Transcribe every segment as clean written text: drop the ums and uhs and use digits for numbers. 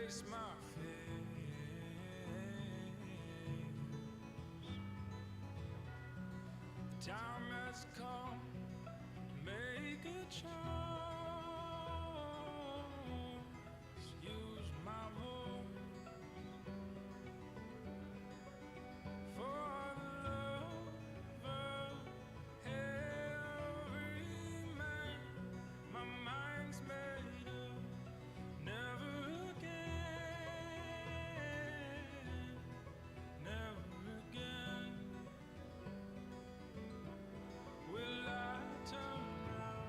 face my fears. The time has come to make a choice. Use my voice for the love of every man. My mind's made up, never again, never again will I turn round.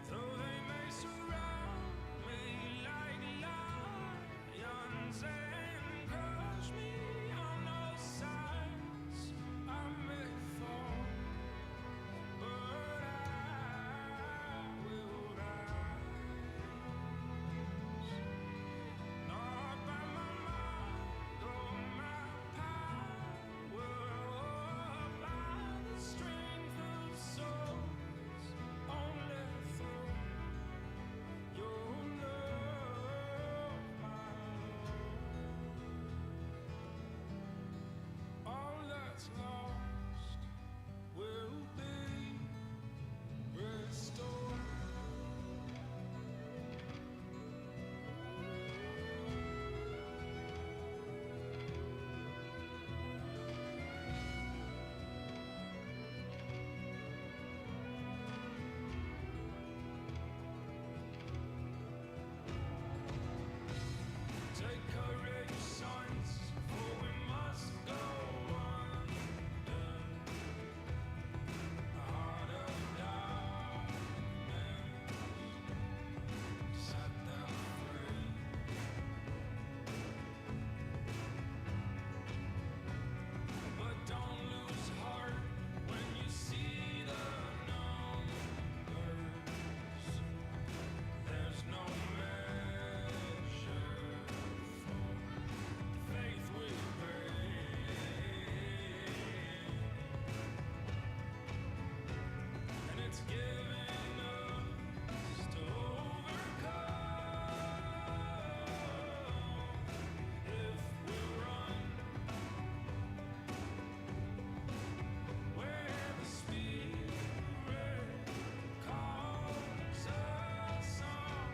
Though they may surround me like lions and crush me on all sides, I may fall, but I will rise. Not by my might or my power, or by the strength of souls, only through your love, my Lord. All that's lost will be restored. Take courage, sons, for we must go under the heart of darkness, set them free. But don't lose heart when you see the numbers. There's no measure for faith we bring, and it's given us to overcome if we run where the Spirit calls us on.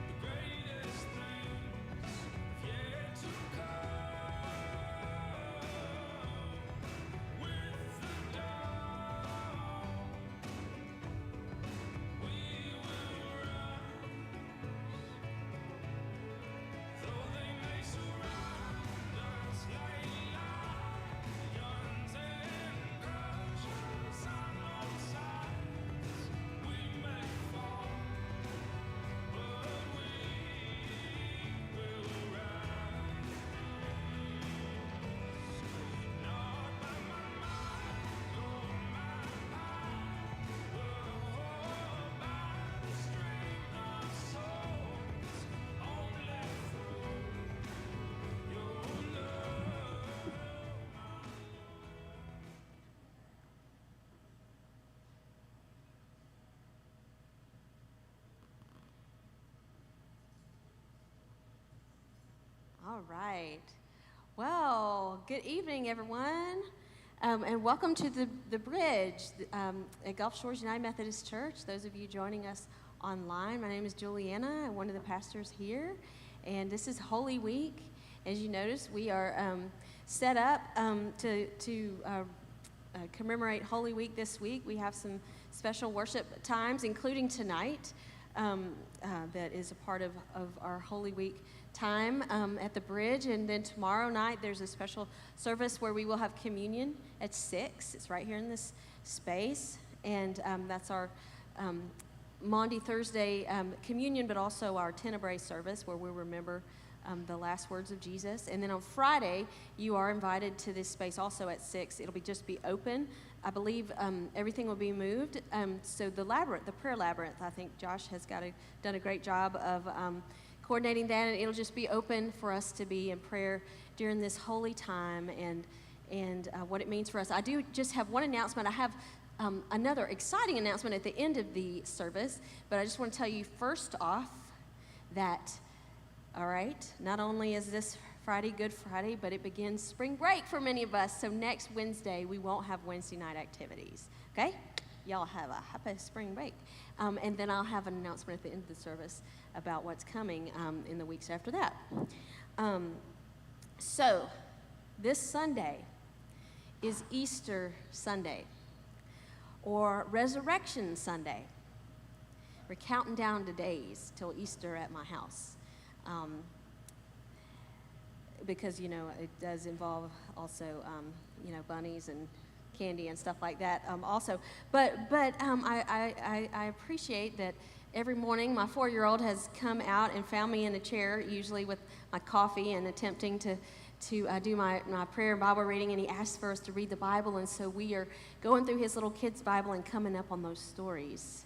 The greatest things have yet to come. With the dawn, we will rise. Though they may surround us like lions and crush us on all sides, we may fall, but we will rise. Not by my might or my power, or by the strength of souls, only through your love, my All right. Well, good evening, everyone, and welcome to the Bridge at Gulf Shores United Methodist Church. Those of you joining us online, my name is Juliana. I'm one of the pastors here, and this is Holy Week. As you notice, we are set up to commemorate Holy Week this week. We have some special worship times, including tonight, that is a part of our Holy Week time at the Bridge. And then tomorrow night, there's a special service where we will have communion at 6. It's right here in this space. And that's our Maundy Thursday communion, but also our Tenebrae service where we'll remember the last words of Jesus. And then on Friday, you are invited to this space also at 6. It'll just be open. I believe everything will be moved. So the prayer labyrinth, I think Josh has done a great job of coordinating that, and it'll just be open for us to be in prayer during this holy time and what it means for us. I do just have one announcement. I have another exciting announcement at the end of the service, but I just want to tell you first off that, all right, not only is this Friday Good Friday, but it begins spring break for many of us. So next Wednesday, we won't have Wednesday night activities, okay? Y'all have a happy spring break. And then I'll have an announcement at the end of the service about what's coming in the weeks after that. So this Sunday is Easter Sunday, or Resurrection Sunday. We're counting down the days till Easter at my house. Because, you know, it does involve also, you know, bunnies and candy and stuff like that also. But I appreciate that every morning my 4-year-old has come out and found me in a chair, usually with my coffee, and attempting to do my prayer and Bible reading, and he asks for us to read the Bible, and so we are going through his little kid's Bible and coming up on those stories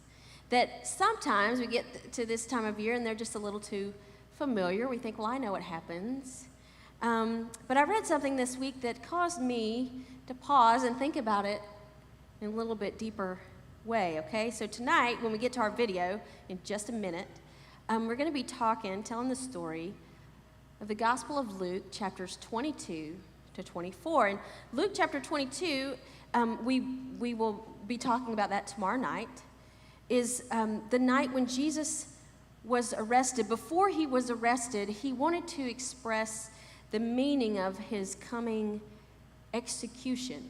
that sometimes we get to this time of year and they're just a little too familiar. We think, well, I know what happens. But I read something this week that caused me to pause and think about it in a little bit deeper way, okay? So tonight, when we get to our video in just a minute, we're going to be telling the story of the Gospel of Luke, chapters 22 to 24. And Luke chapter 22, we will be talking about that tomorrow night, is the night when Jesus was arrested. Before he was arrested, he wanted to express the meaning of his coming execution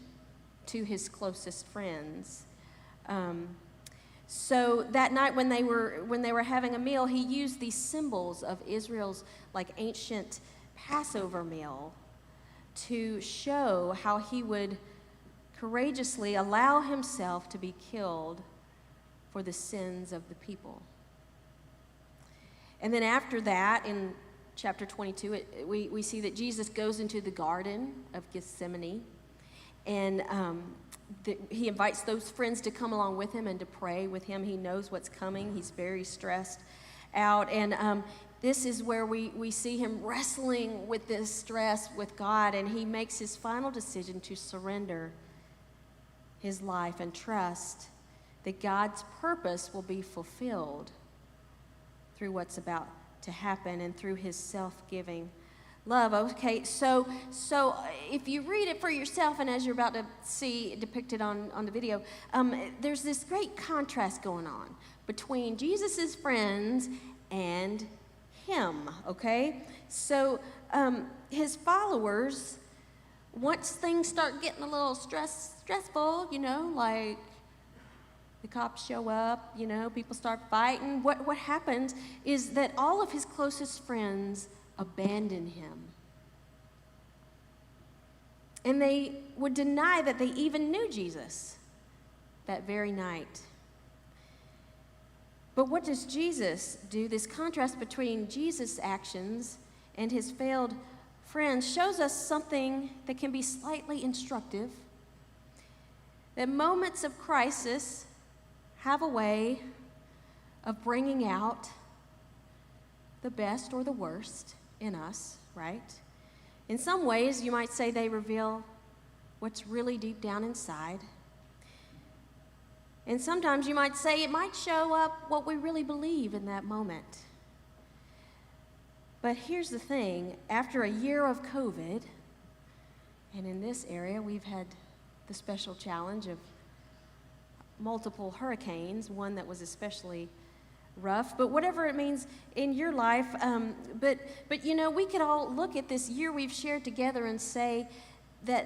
to his closest friends. So that night when they were having a meal, he used these symbols of Israel's like ancient Passover meal to show how he would courageously allow himself to be killed for the sins of the people. And then after that, in chapter 22, we see that Jesus goes into the Garden of Gethsemane, and he invites those friends to come along with him and to pray with him. He knows what's coming. He's very stressed out, and this is where we see him wrestling with this stress with God, and he makes his final decision to surrender his life and trust that God's purpose will be fulfilled through what's about to happen and through his self-giving love. Okay, so if you read it for yourself, and as you're about to see depicted on the video, there's this great contrast going on between Jesus's friends and him, okay? So his followers, once things start getting a little stressful, you know, like the cops show up, you know, people start fighting. What happens is that all of his closest friends abandon him. And they would deny that they even knew Jesus that very night. But what does Jesus do? This contrast between Jesus' actions and his failed friends shows us something that can be slightly instructive. That moments of crisis have a way of bringing out the best or the worst in us, right? In some ways, you might say they reveal what's really deep down inside. And sometimes you might say it might show up what we really believe in that moment. But here's the thing, after a year of COVID, and in this area we've had the special challenge of multiple hurricanes, one that was especially rough, but whatever it means in your life, but you know, we could all look at this year we've shared together and say that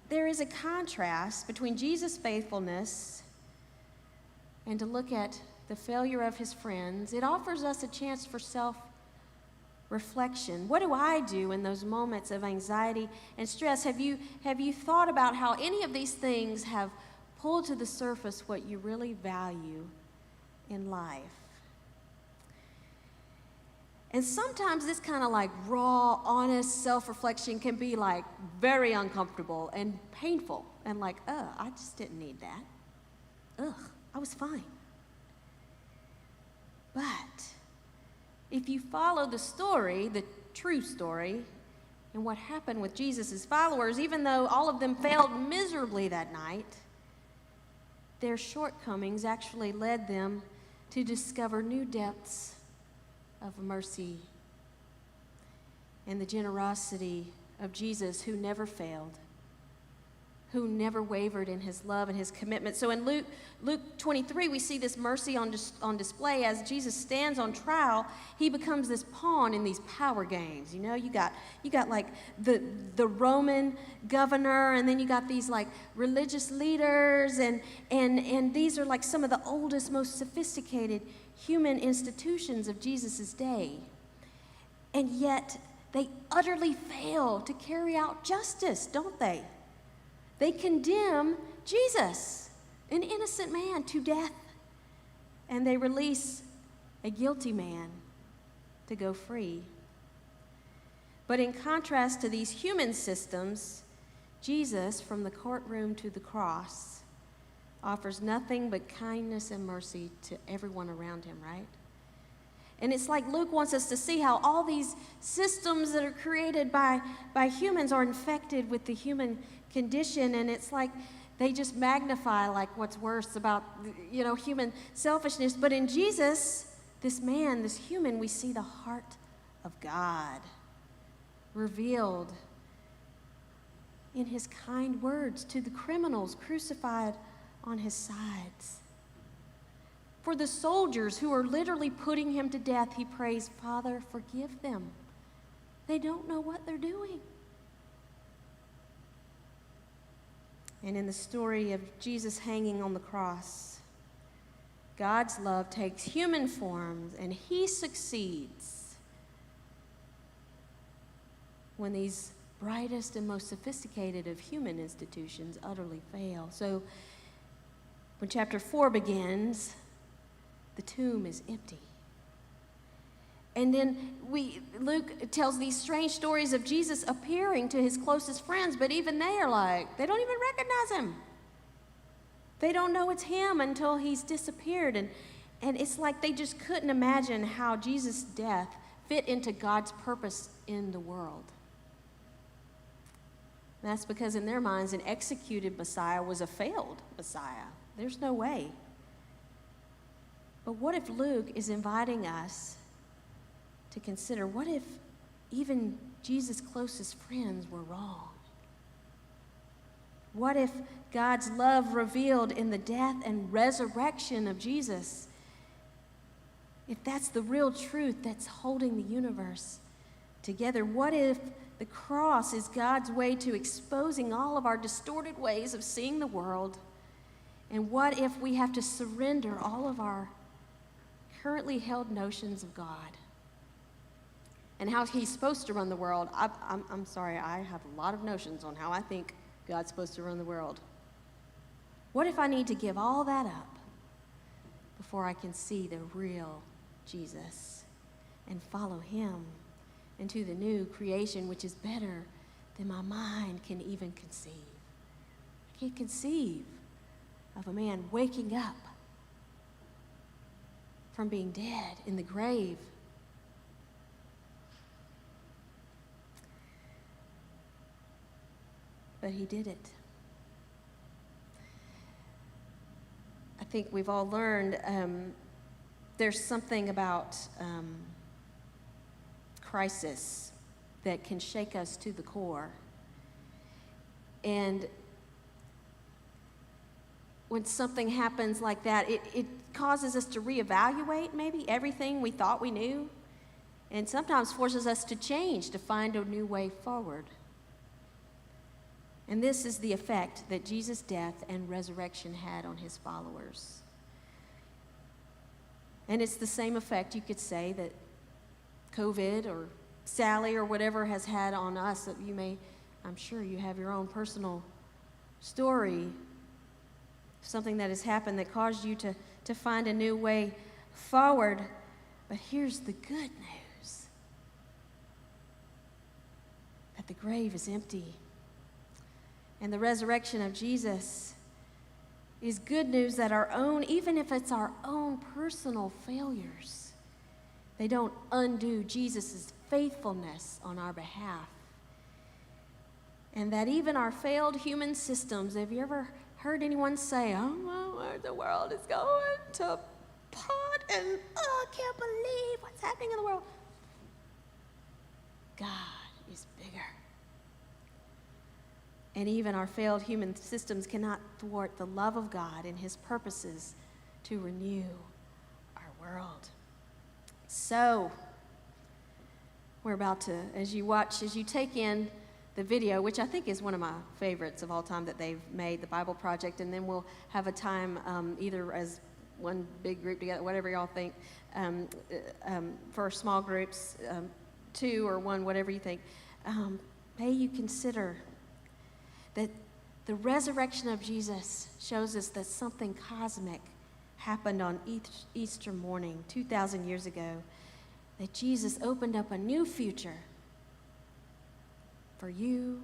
there is a contrast between Jesus' faithfulness and to look at the failure of his friends. It offers us a chance for self-reflection. What do I do in those moments of anxiety and stress? Have you thought about how any of these things have pulled to the surface what you really value in life? And sometimes this kind of like raw, honest self-reflection can be like very uncomfortable and painful and like, I just didn't need that. I was fine. But if you follow the story, the true story, and what happened with Jesus' followers, even though all of them failed miserably that night, their shortcomings actually led them to discover new depths of mercy and the generosity of Jesus, who never failed, who never wavered in his love and his commitment. So in Luke 23, we see this mercy on display. As Jesus stands on trial, he becomes this pawn in these power games. You know, you got like the Roman governor, and then you got these like religious leaders, and these are like some of the oldest, most sophisticated human institutions of Jesus' day. And yet they utterly fail to carry out justice, don't they? They condemn Jesus, an innocent man, to death, and they release a guilty man to go free. But in contrast to these human systems, Jesus, from the courtroom to the cross, offers nothing but kindness and mercy to everyone around him, right? And it's like Luke wants us to see how all these systems that are created by humans are infected with the human condition, and it's like they just magnify like what's worse about, you know, human selfishness. But in Jesus, this man, this human, we see the heart of God revealed in his kind words to the criminals crucified on his sides. For the soldiers who are literally putting him to death, he prays, "Father, forgive them. They don't know what they're doing." And in the story of Jesus hanging on the cross, God's love takes human forms, and he succeeds when these brightest and most sophisticated of human institutions utterly fail. So when chapter 4 begins, the tomb is empty. And then Luke tells these strange stories of Jesus appearing to his closest friends, but even they are like, they don't even recognize him. They don't know it's him until he's disappeared. And it's like they just couldn't imagine how Jesus' death fit into God's purpose in the world. And that's because in their minds, an executed Messiah was a failed Messiah. There's no way. But what if Luke is inviting us to consider, what if even Jesus' closest friends were wrong? What if God's love revealed in the death and resurrection of Jesus, if that's the real truth that's holding the universe together? What if the cross is God's way to exposing all of our distorted ways of seeing the world? And what if we have to surrender all of our currently held notions of God and how he's supposed to run the world? I'm sorry, I have a lot of notions on how I think God's supposed to run the world. What if I need to give all that up before I can see the real Jesus and follow him into the new creation, which is better than my mind can even conceive? I can't conceive of a man waking up from being dead in the grave. But he did it. I think we've all learned there's something about crisis that can shake us to the core. And when something happens like that, it causes us to reevaluate maybe everything we thought we knew, and sometimes forces us to change, to find a new way forward. And this is the effect that Jesus' death and resurrection had on his followers. And it's the same effect, you could say, that COVID or Sally or whatever has had on us. That you may, I'm sure you have your own personal story, something that has happened that caused you to find a new way forward. But here's the good news, that the grave is empty. And the resurrection of Jesus is good news that our own, even if it's our own personal failures, they don't undo Jesus' faithfulness on our behalf. And that even our failed human systems, have you ever heard anyone say, "Oh, well, where the world is going to pot?" and oh, I can't believe what's happening in the world. God is bigger. And even our failed human systems cannot thwart the love of God and his purposes to renew our world. So, we're about to, as you take in the video, which I think is one of my favorites of all time that they've made, the Bible Project, and then we'll have a time either as one big group together, whatever y'all think, for small groups, 2 or 1, whatever you think. May you consider that the resurrection of Jesus shows us that something cosmic happened on Easter morning 2,000 years ago, that Jesus opened up a new future for you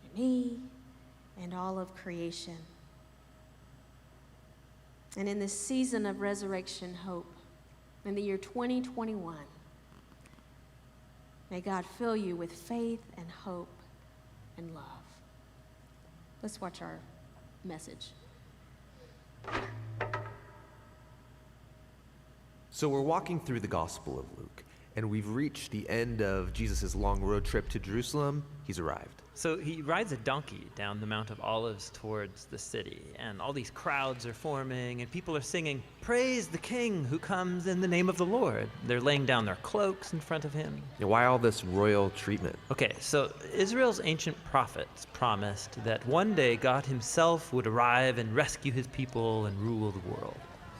and me and all of creation. And in this season of resurrection hope, in the year 2021, may God fill you with faith and hope and love. Let's watch our message. So we're walking through the Gospel of Luke, and we've reached the end of Jesus' long road trip to Jerusalem. He's arrived. So he rides a donkey down the Mount of Olives towards the city, and all these crowds are forming, and people are singing, "Praise the King who comes in the name of the Lord." They're laying down their cloaks in front of him. Now, why all this royal treatment? Okay, so Israel's ancient prophets promised that one day God himself would arrive and rescue his people and rule the world.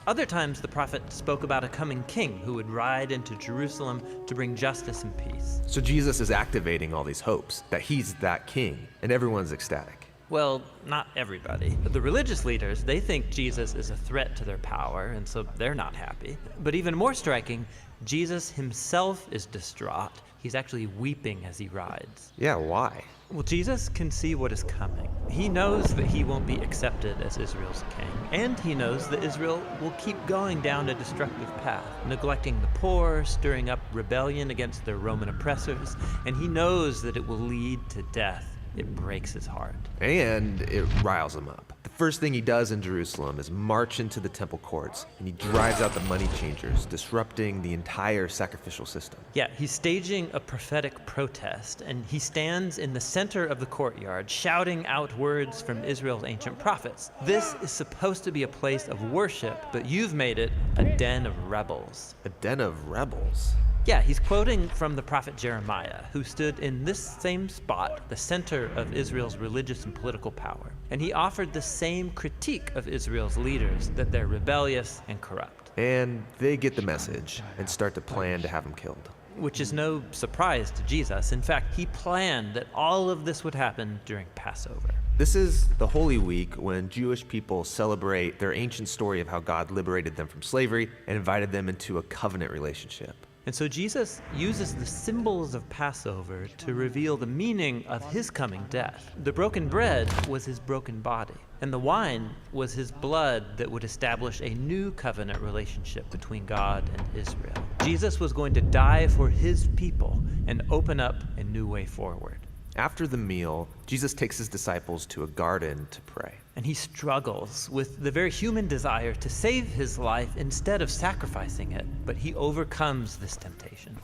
Other times, the prophet spoke about a coming king who would ride into Jerusalem to bring justice and peace. So Jesus is activating all these hopes that he's that king, and everyone's ecstatic. Well, not everybody. The religious leaders, they think Jesus is a threat to their power, and so they're not happy. But even more striking, Jesus himself is distraught. He's actually weeping as he rides. Yeah, why? Well, Jesus can see what is coming. He knows that he won't be accepted as Israel's king. And he knows that Israel will keep going down a destructive path, neglecting the poor, stirring up rebellion against their Roman oppressors. And he knows that it will lead to death. It breaks his heart. And it riles him up. The first thing he does in Jerusalem is march into the temple courts, and he drives out the money changers, disrupting the entire sacrificial system. Yeah, he's staging a prophetic protest, and he stands in the center of the courtyard, shouting out words from Israel's ancient prophets. This is supposed to be a place of worship, but you've made it a den of rebels. A den of rebels. Yeah, he's quoting from the prophet Jeremiah, who stood in this same spot, the center of Israel's religious and political power. And he offered the same critique of Israel's leaders, that they're rebellious and corrupt. And they get the message and start to plan to have him killed. Which is no surprise to Jesus. In fact, he planned that all of this would happen during Passover. This is the Holy Week when Jewish people celebrate their ancient story of how God liberated them from slavery and invited them into a covenant relationship. And so Jesus uses the symbols of Passover to reveal the meaning of his coming death. The broken bread was his broken body, and the wine was his blood that would establish a new covenant relationship between God and Israel. Jesus was going to die for his people and open up a new way forward. After the meal, Jesus takes his disciples to a garden to pray. And he struggles with the very human desire to save his life instead of sacrificing it, but he overcomes this temptation.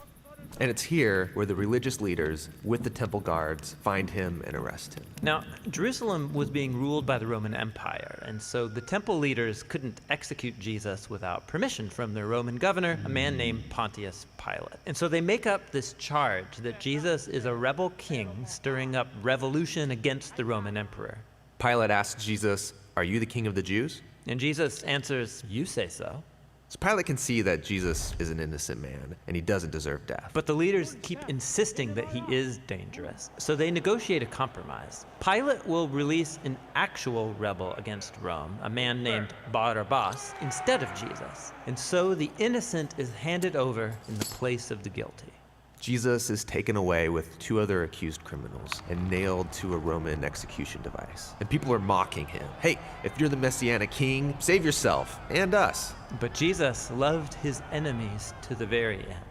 And it's here where the religious leaders, with the temple guards, find him and arrest him. Now, Jerusalem was being ruled by the Roman Empire, and so the temple leaders couldn't execute Jesus without permission from their Roman governor, a man named Pontius Pilate. And so they make up this charge that Jesus is a rebel king stirring up revolution against the Roman emperor. Pilate asks Jesus, "Are you the king of the Jews?" And Jesus answers, "You say so." So Pilate can see that Jesus is an innocent man and he doesn't deserve death. But the leaders keep insisting that he is dangerous, so they negotiate a compromise. Pilate will release an actual rebel against Rome, a man named Barabbas, instead of Jesus. And so the innocent is handed over in the place of the guilty. Jesus is taken away with 2 other accused criminals and nailed to a Roman execution device. And people are mocking him. Hey, if you're the Messianic king, save yourself and us. But Jesus loved his enemies to the very end,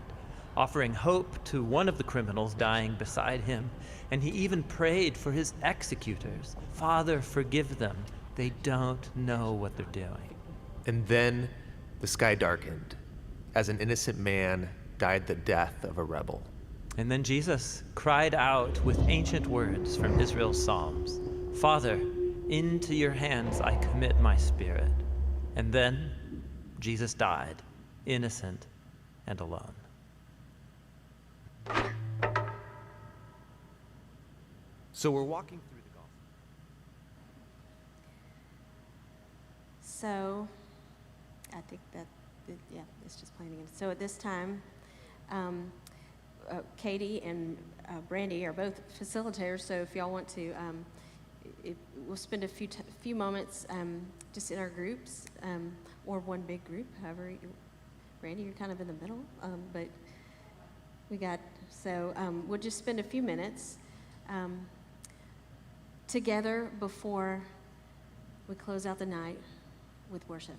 offering hope to one of the criminals dying beside him. And he even prayed for his executors. "Father, forgive them. They don't know what they're doing." And then The sky darkened as an innocent man died the death of a rebel. And then Jesus cried out with ancient words from Israel's Psalms, "Father, into your hands I commit my spirit." And then Jesus died, innocent and alone. So we're walking through the gospel. So, I think yeah, it's just playing again. So at this time, Katie and Brandy are both facilitators, so if y'all want to, we'll spend a few moments just in our groups, or one big group, however. Brandy, you're kind of in the middle, but we'll just spend a few minutes together before we close out the night with worship.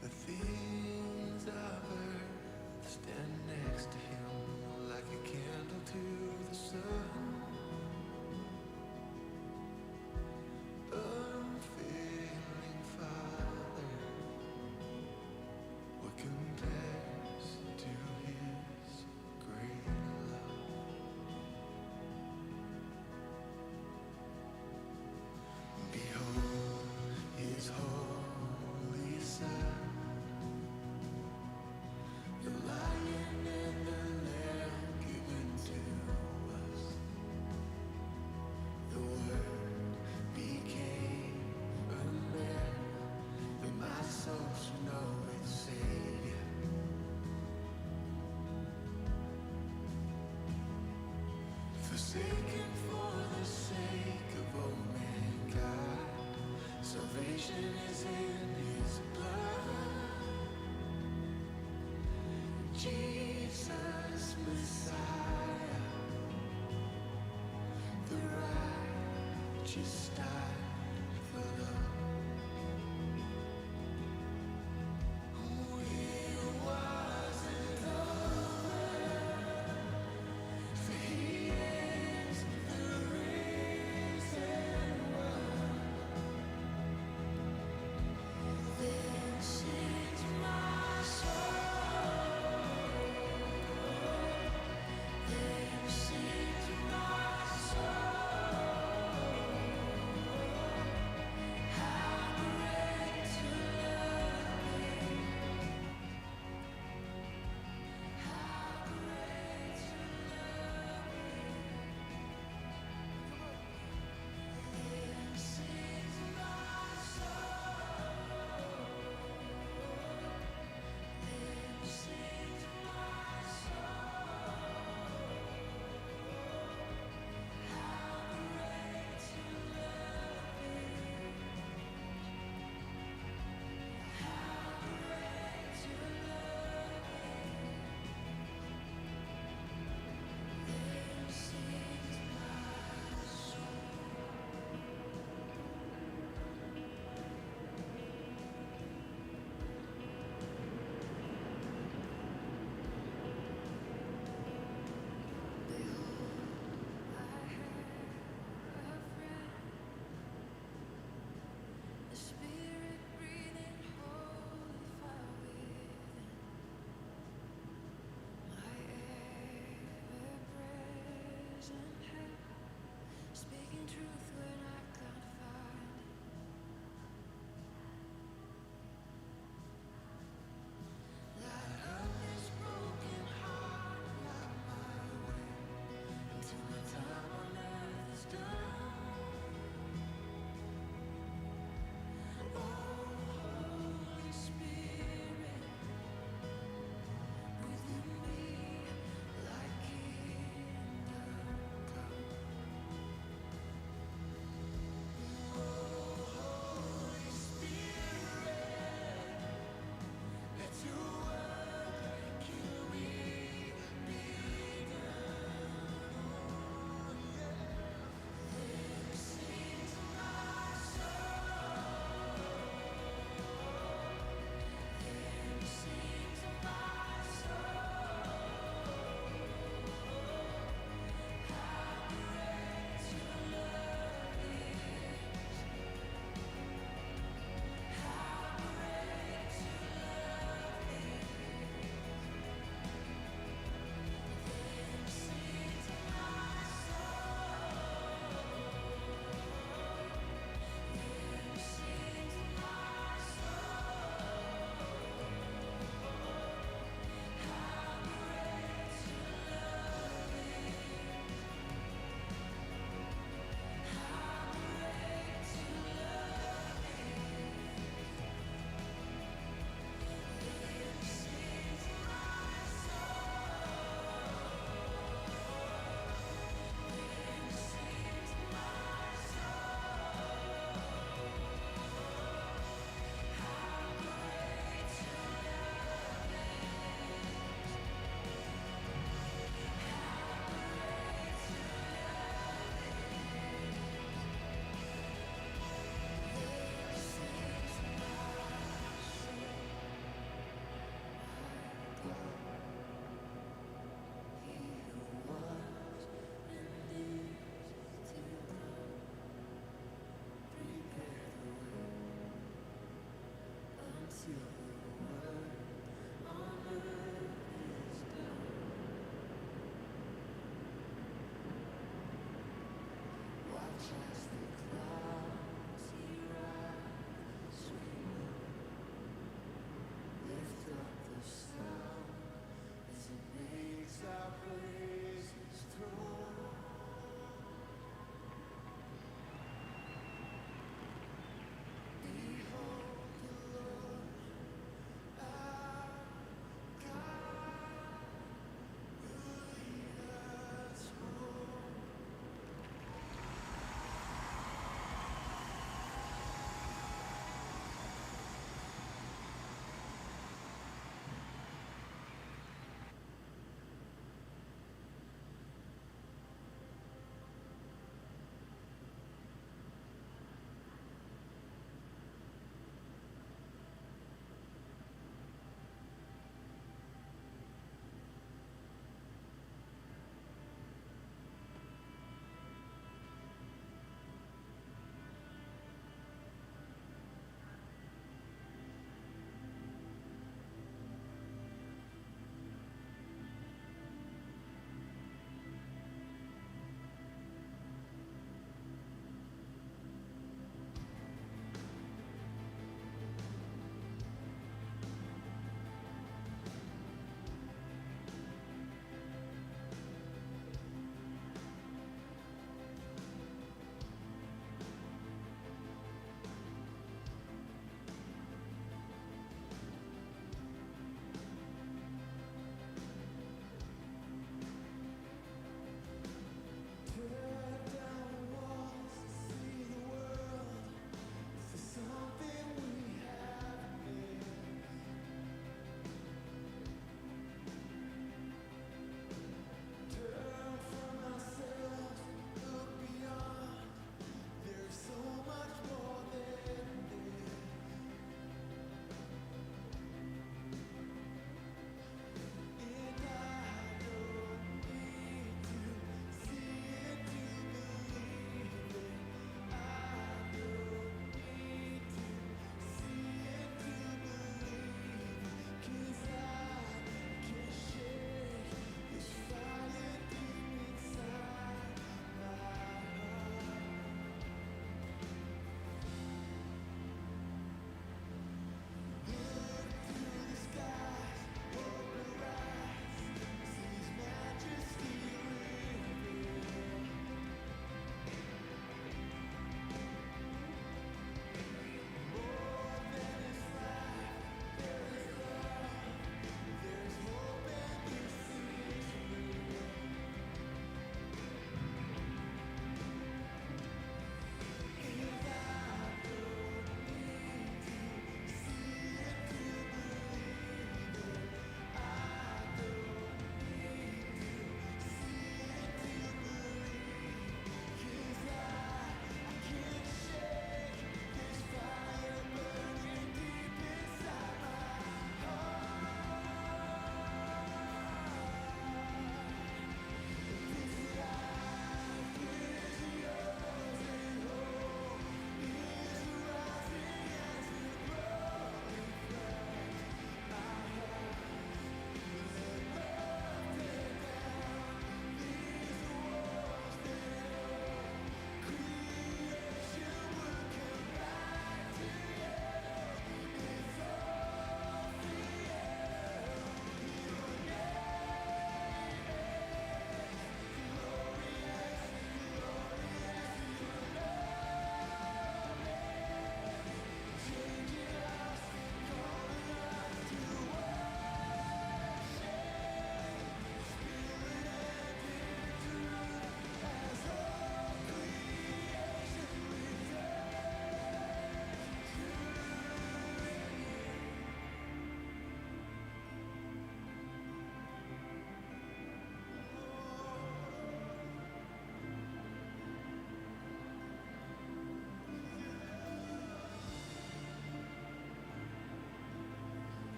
The things of earth stand next to him like a candle to the sun. Unfailing Father, what compares to his great love? Behold his holy Son, the Lion and the Lamb given to us. The Word became a man, and my soul should know its Savior. Forsaken for the sake of all mankind, salvation is in his blood. Jesus Messiah, the righteous died for love. It wasn't over, for he is the risen one. Then sings my soul. Then sings my soul.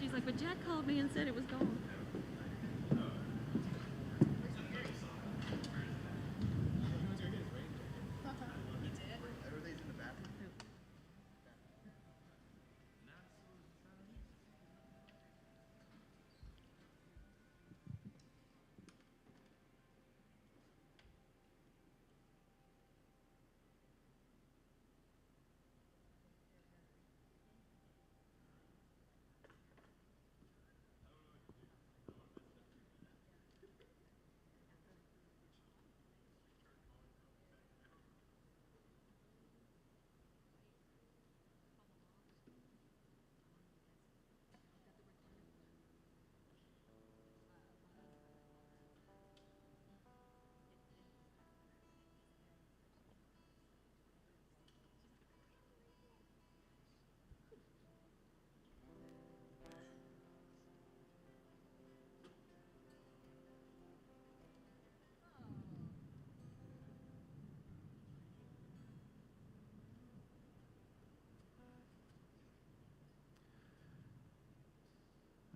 She's like, but Jack called me and said it was gone.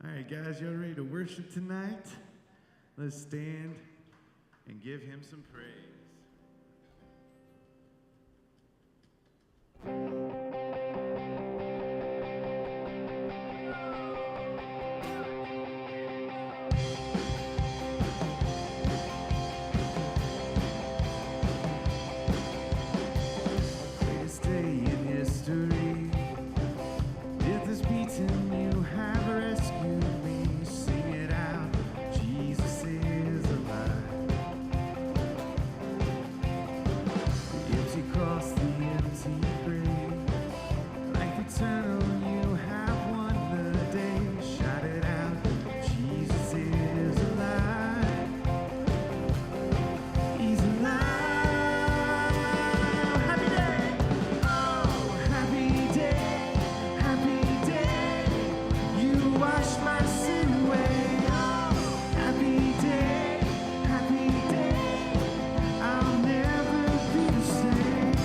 All right, guys, y'all ready to worship tonight? Let's stand and give him some praise. Greatest day in history. Death is beaten, you have rescued me. Sing it out, Jesus is alive. The empty cross, the empty grave. Life eternal, you have won the day. Shout it out, Jesus is alive. He's alive. Happy day! Oh, happy day, happy day. You wash my sin away. Oh, happy day, happy day. I'll never be the same.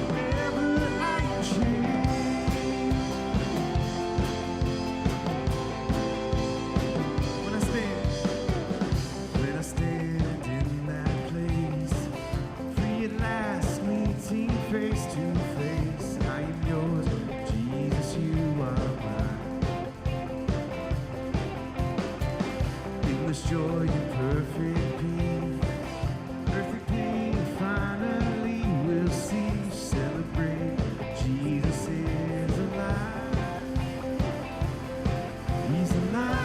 Wherever I change. When I stand in that place, free at last, meeting face to face. I am yours, Jesus, you are mine. Endless joy and perfect peace, perfect pain finally will cease. Celebrate, Jesus is alive. He's alive.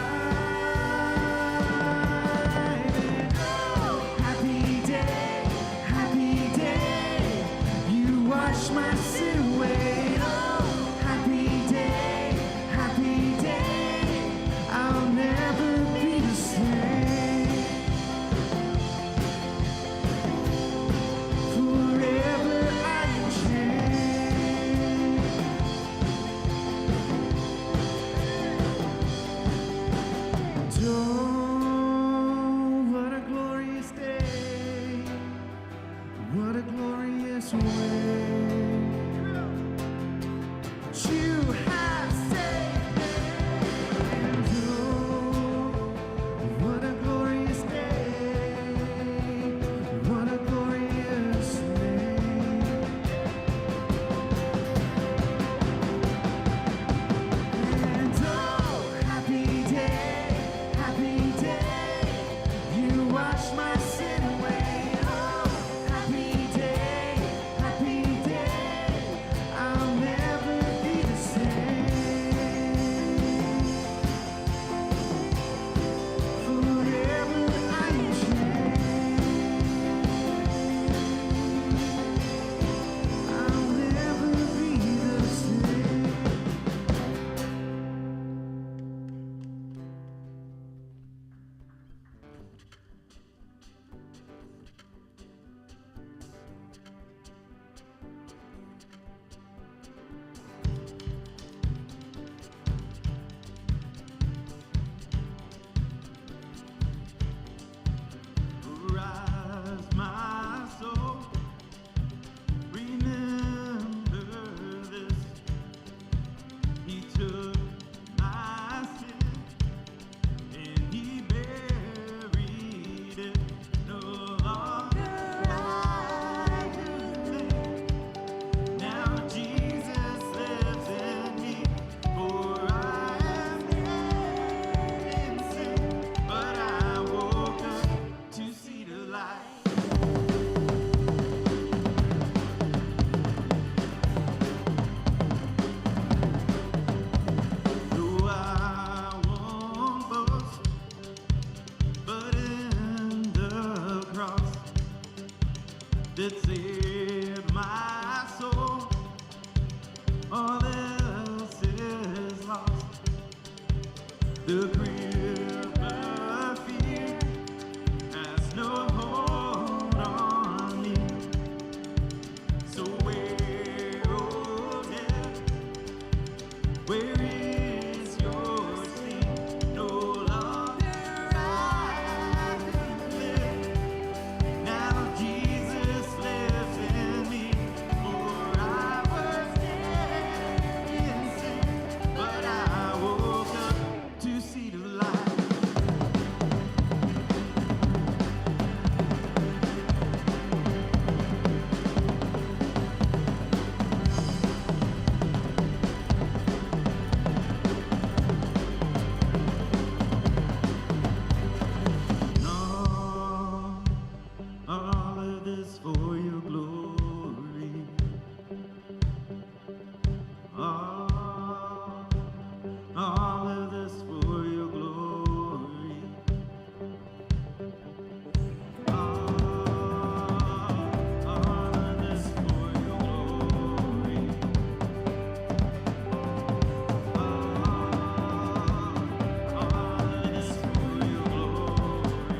And oh, happy day, happy day. You wash my sin away. Oh, happy day, happy day. I'll never be the same. Forever I am changed. Oh, what a glorious day. What a glorious way. You have saved me. And oh, what a glorious day. What a glorious name. And oh, happy day, happy day. You wash my sin away. Oh, happy day, happy day. saved my soul. All else is lost. The grip of fear has no hold on me. So where, oh death, where is your sting? No longer I live. Now Jesus lives in me. For I was dead in sin, but I woke up to see the light. All of this for your glory. All of this for your glory. All of this for your glory. All of this for your glory.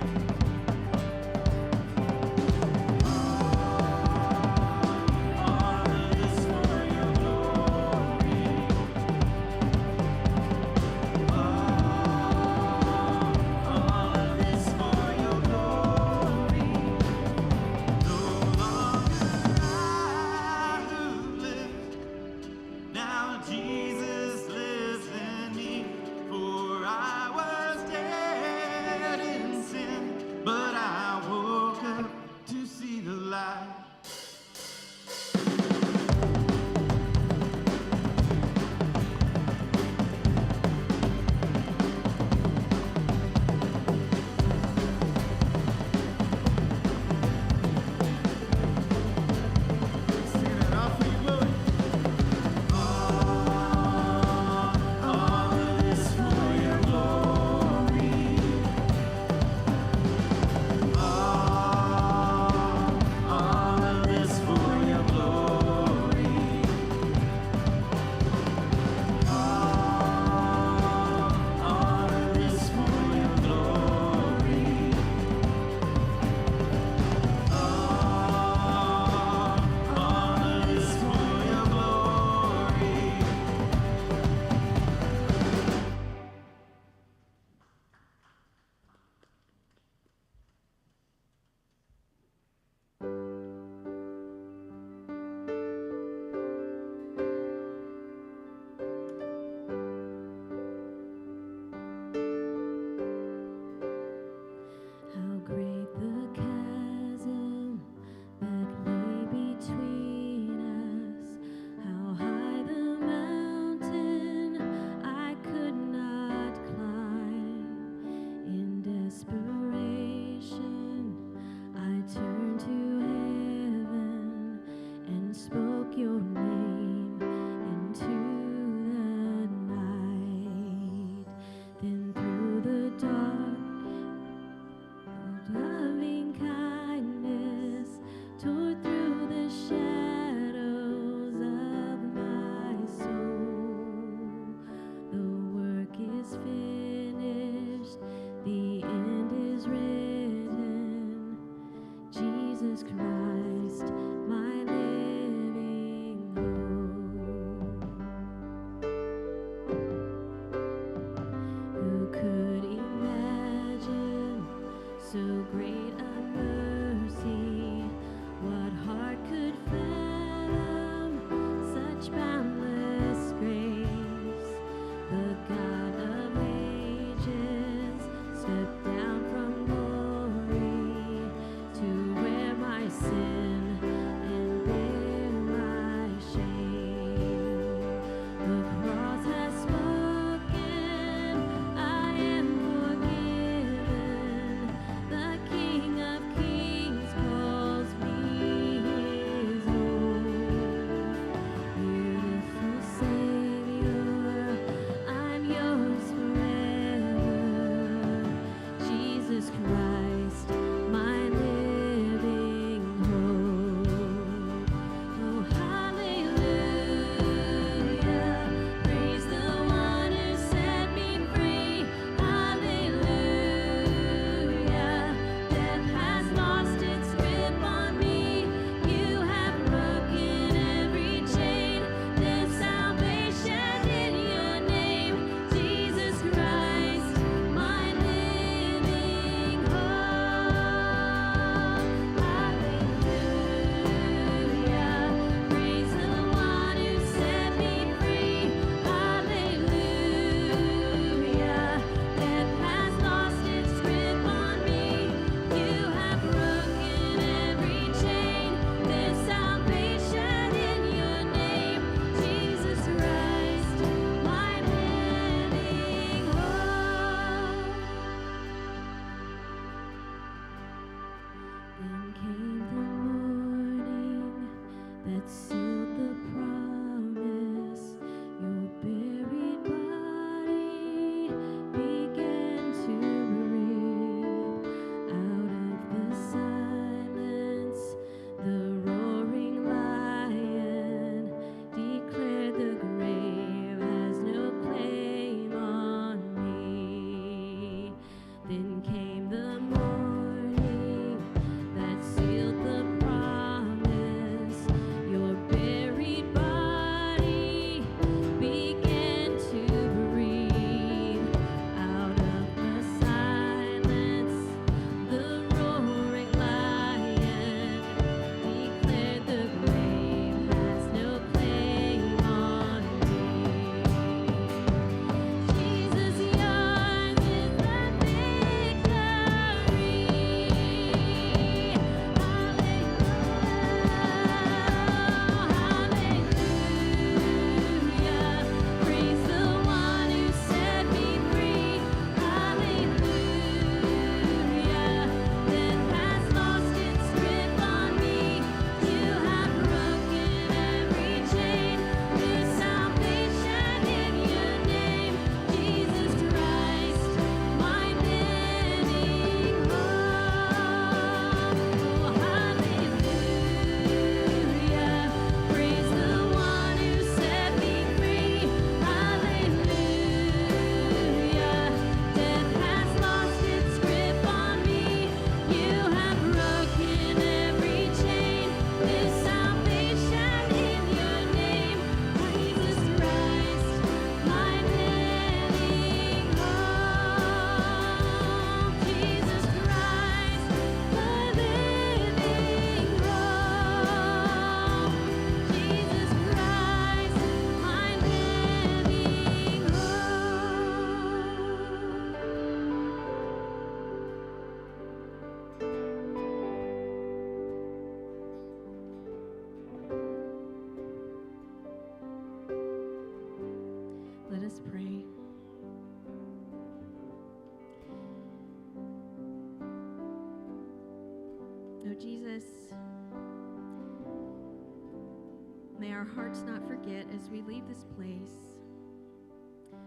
May our hearts not forget as we leave this place,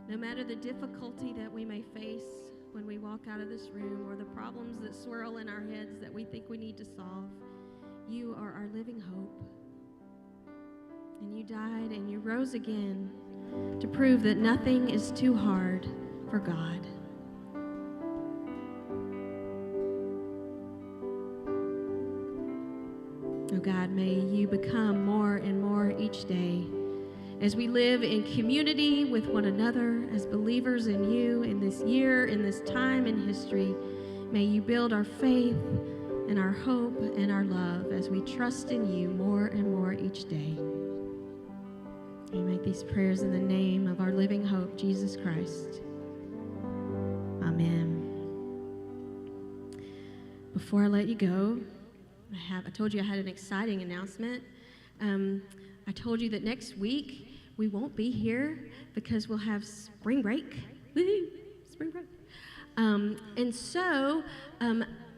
no matter the difficulty that we may face when we walk out of this room or the problems that swirl in our heads that we think we need to solve, you are our living hope. And you died and you rose again to prove that nothing is too hard for God. Oh God, may you become more and more each day as we live in community with one another as believers in you in this year, in this time in history. May you build our faith and our hope and our love as we trust in you more and more each day. We make these prayers in the name of our living hope, Jesus Christ. Amen. Before I let you go, I told you I had an exciting announcement. I told you that next week we won't be here because we'll have spring break. Woo-hoo, spring break. And so,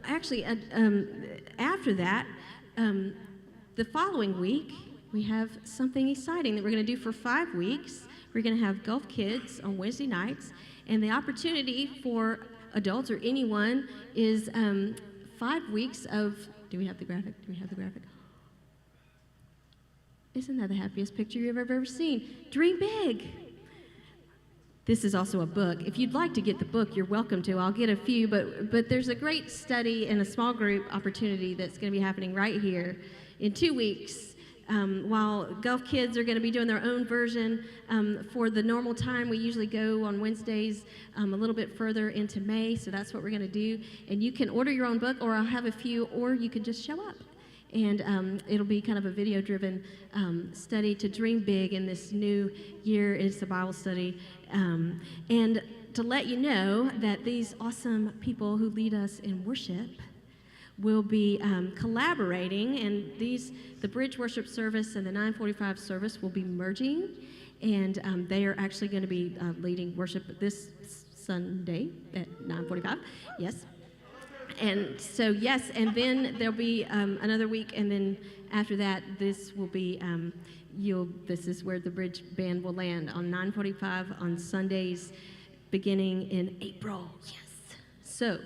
actually, after that, the following week, we have something exciting that we're going to do for 5 weeks. We're going to have Gulf Kids on Wednesday nights, and the opportunity for adults or anyone is 5 weeks of, do we have the graphic? Do we have the graphic? Isn't that the happiest picture you've ever seen? Dream big. This is also a book. If you'd like to get the book, you're welcome to. I'll get a few, but there's a great study and a small group opportunity that's going to be happening right here in 2 weeks. While Gulf Kids are going to be doing their own version for the normal time, we usually go on Wednesdays a little bit further into May, so that's what we're going to do. And you can order your own book, or I'll have a few, or you can just show up. And it'll be kind of a video-driven study to dream big in this new year. It's a Bible study. And to let you know that these awesome people who lead us in worship will be collaborating, and the Bridge Worship Service and the 945 service will be merging, and they are actually going to be leading worship this Sunday at 9:45. Yes. And so, yes, and then there'll be another week, and then after that, this will be, this is where the Bridge Band will land on 9:45 on Sundays beginning in April. Yes. So,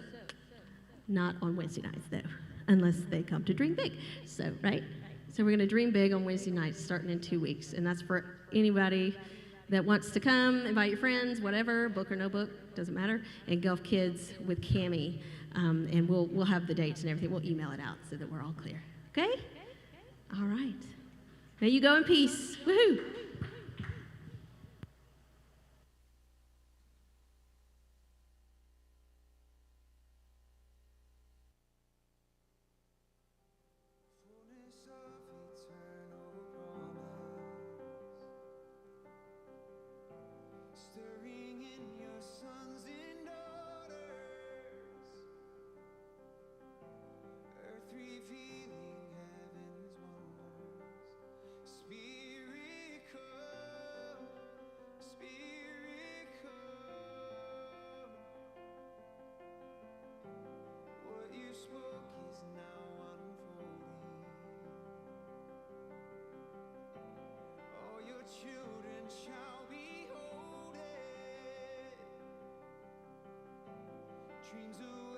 not on Wednesday nights, though, unless they come to Dream Big. So, right? So we're going to dream big on Wednesday nights starting in 2 weeks, and that's for anybody that wants to come, invite your friends, whatever, book or no book, doesn't matter, and Gulf Kids with Cammie. And we'll have the dates and everything. We'll email it out so that we're all clear. Okay? All right. May you go in peace. Woohoo! Fullness of eternal promise, stirring in your sons and daughters, earth revealing heaven's wonders. Spirit come, Spirit come. What you spoke is now unfolding. All your children shall behold it. Dreams of